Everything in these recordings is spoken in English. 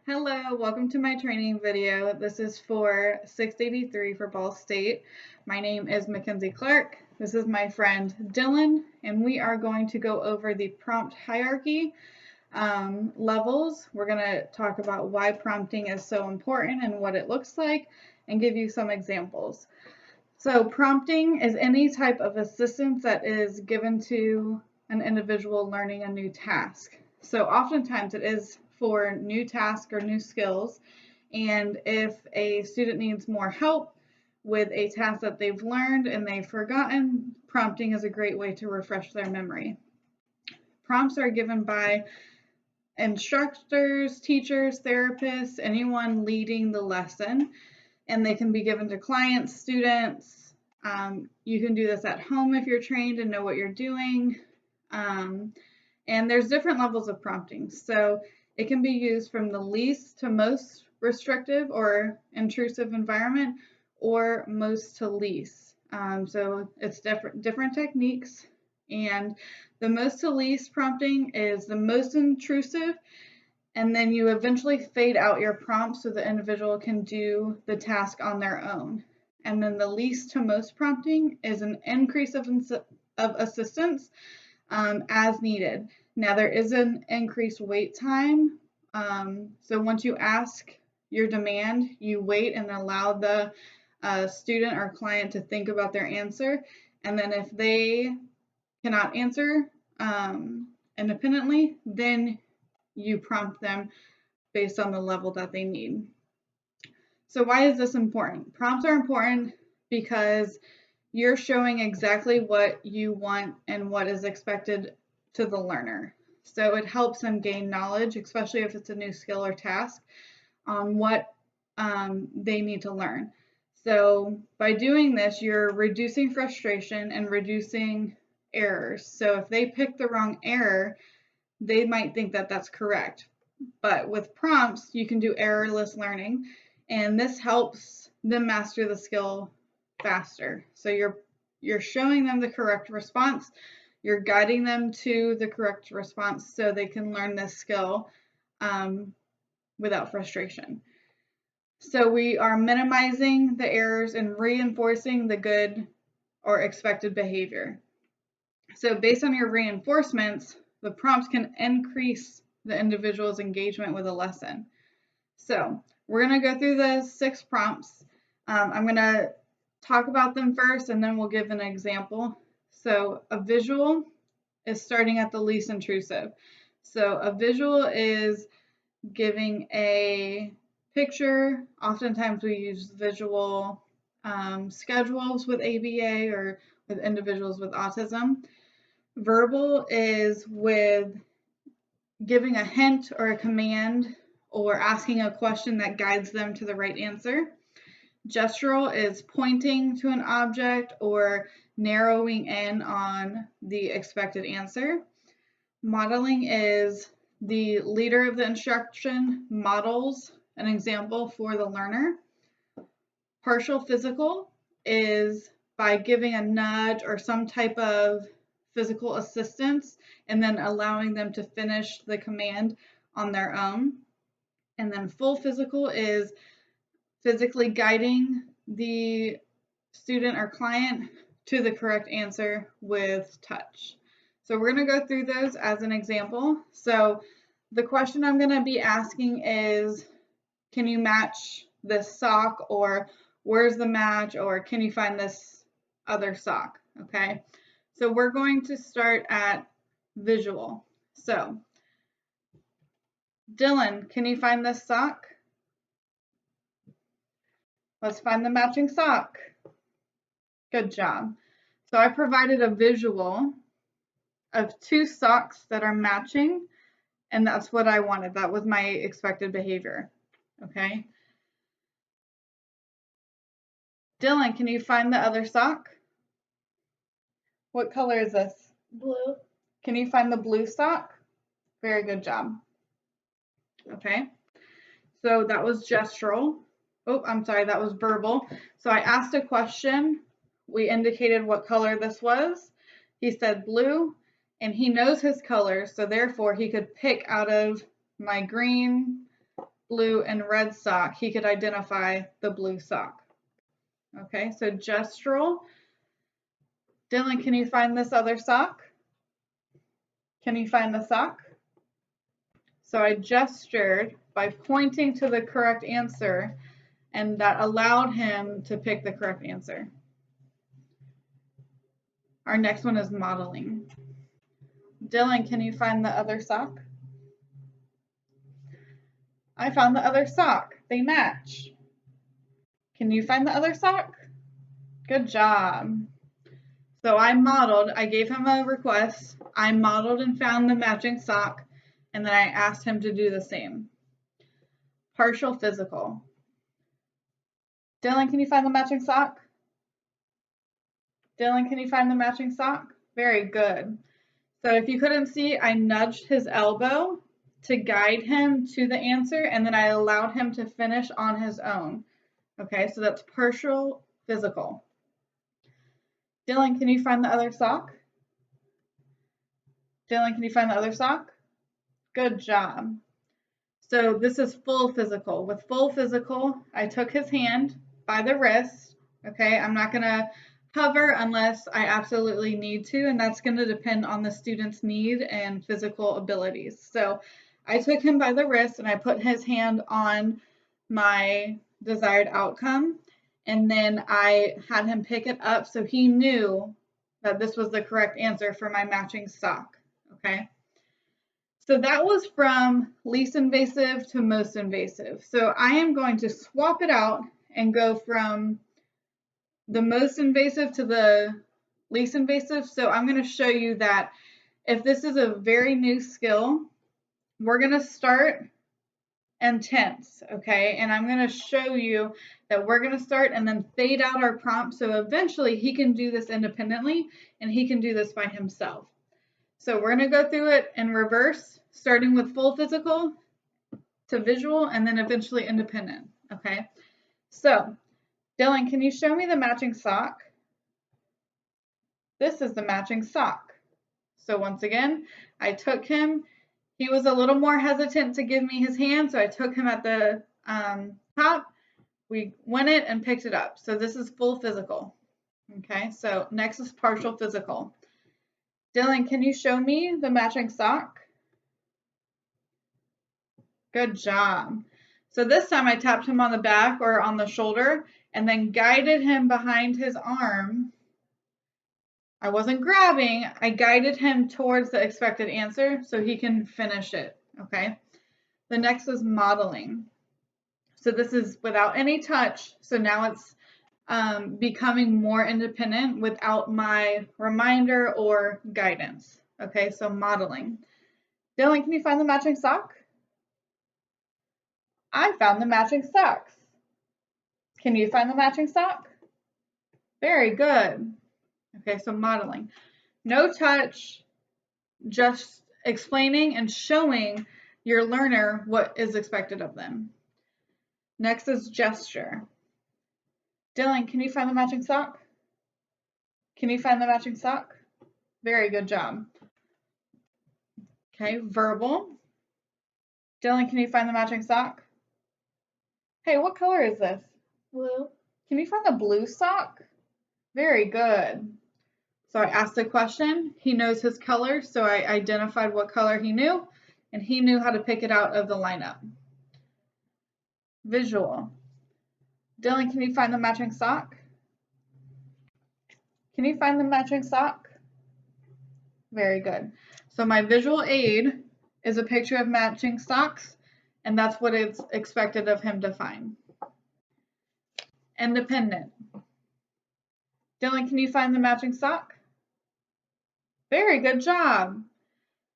Hello, welcome to my training video. This is for 683 for Ball State. My name is Mackenzie Clark. This is my friend Dylan, and we are going to go over the prompt hierarchy levels. We're going to talk about why prompting is so important and what it looks like, and give you some examples. So prompting is any type of assistance that is given to an individual learning a new task. So oftentimes it is for new tasks or new skills. And if a student needs more help with a task that they've learned and they've forgotten, prompting is a great way to refresh their memory. Prompts are given by instructors, teachers, therapists, anyone leading the lesson, and they can be given to clients, students. You can do this at home if you're trained and know what you're doing. And there's different levels of prompting. So it can be used from the least to most restrictive or intrusive environment, or most to least. So it's different techniques. And the most to least prompting is the most intrusive, and then you eventually fade out your prompt so the individual can do the task on their own. And then the least to most prompting is an increase of assistance as needed. Now there is an increased wait time. So once you ask your demand, you wait and allow the student or client to think about their answer. And then if they cannot answer independently, then you prompt them based on the level that they need. So why is this important? Prompts are important because you're showing exactly what you want and what is expected to the learner. So it helps them gain knowledge, especially if it's a new skill or task, on what they need to learn. So by doing this, you're reducing frustration and reducing errors. So if they pick the wrong error, they might think that that's correct. But with prompts, you can do errorless learning, and this helps them master the skill faster. So you're showing them the correct response, you're guiding them to the correct response so they can learn this skill without frustration. So we are minimizing the errors and reinforcing the good or expected behavior. So based on your reinforcements, the prompts can increase the individual's engagement with a lesson. So we're going to go through the 6 prompts. I'm going to talk about them first, and then we'll give an example. So a visual is starting at the least intrusive. So a visual is giving a picture. Oftentimes we use visual schedules with ABA or with individuals with autism. Verbal is with giving a hint or a command or asking a question that guides them to the right answer. Gestural is pointing to an object or narrowing in on the expected answer. Modeling is the leader of the instruction models an example for the learner. Partial physical is by giving a nudge or some type of physical assistance and then allowing them to finish the command on their own. And then full physical is physically guiding the student or client to the correct answer with touch. So we're going to go through those as an example. So the question I'm going to be asking is, can you match this sock, or where's the match, or can you find this other sock? Okay, so we're going to start at visual. So Dylan, can you find this sock? Let's find the matching sock. Good job. So I provided a visual of 2 socks that are matching, and that's what I wanted. That was my expected behavior. Okay. Dylan, can you find the other sock? What color is this? Blue. Can you find the blue sock? Very good job. Okay. So that was gestural. Oh, I'm sorry, that was verbal. So I asked a question. We indicated what color this was. He said blue, and he knows his colors, so therefore he could pick out of my green, blue, and red sock, he could identify the blue sock. Okay, so gestural. Dylan, can you find this other sock? Can you find the sock? So I gestured by pointing to the correct answer, and that allowed him to pick the correct answer. Our next one is modeling. Dylan, can you find the other sock? I found the other sock. They match. Can you find the other sock? Good job. So I gave him a request. I modeled and found the matching sock, and then I asked him to do the same. Partial physical. Dylan, can you find the matching sock? Dylan, can you find the matching sock? Very good. So if you couldn't see, I nudged his elbow to guide him to the answer, and then I allowed him to finish on his own. Okay, so that's partial physical. Dylan, can you find the other sock? Dylan, can you find the other sock? Good job. So this is full physical. With full physical, I took his hand by the wrist. Okay, I'm not going to hover unless I absolutely need to, and that's going to depend on the student's need and physical abilities. So I took him by the wrist and I put his hand on my desired outcome, and then I had him pick it up so he knew that this was the correct answer for my matching sock. Okay. So that was from least invasive to most invasive. So I am going to swap it out and go from the most invasive to the least invasive. So I'm going to show you that if this is a very new skill, we're going to start intense, okay? And I'm going to show you that we're going to start and then fade out our prompt. So eventually he can do this independently and he can do this by himself. So we're going to go through it in reverse, starting with full physical to visual and then eventually independent, okay? So Dylan, can you show me the matching sock? This is the matching sock. So once again, I took him. He was a little more hesitant to give me his hand, so I took him at the top. We went it and picked it up. So this is full physical. Okay, so next is partial physical. Dylan, can you show me the matching sock? Good job. So this time I tapped him on the back or on the shoulder and then guided him behind his arm. I wasn't grabbing, I guided him towards the expected answer so he can finish it, okay? The next is modeling. So this is without any touch, so now it's becoming more independent without my reminder or guidance, okay? So modeling. Dylan, can you find the matching sock? I found the matching socks. Can you find the matching sock? Very good. Okay, so modeling. No touch, just explaining and showing your learner what is expected of them. Next is gesture. Dylan, can you find the matching sock? Can you find the matching sock? Very good job. Okay, verbal. Dylan, can you find the matching sock? Hey, what color is this? Blue. Can you find the blue sock? Very good. So I asked a question. He knows his color, so I identified what color he knew, and he knew how to pick it out of the lineup. Visual. Dylan, can you find the matching sock? Can you find the matching sock? Very good. So my visual aid is a picture of matching socks, and that's what it's expected of him to find. Independent. Dylan, can you find the matching sock? Very good job.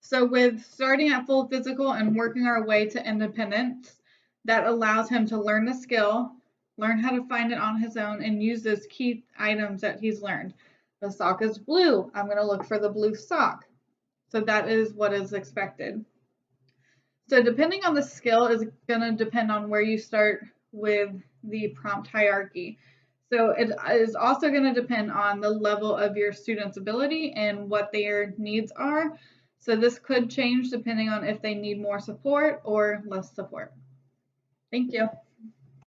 So with starting at full physical and working our way to independence, that allows him to learn the skill, learn how to find it on his own, and use those key items that he's learned. The sock is blue. I'm going to look for the blue sock. So that is what is expected. So depending on the skill is going to depend on where you start with the prompt hierarchy. So it is also going to depend on the level of your student's ability and what their needs are. So this could change depending on if they need more support or less support. Thank you.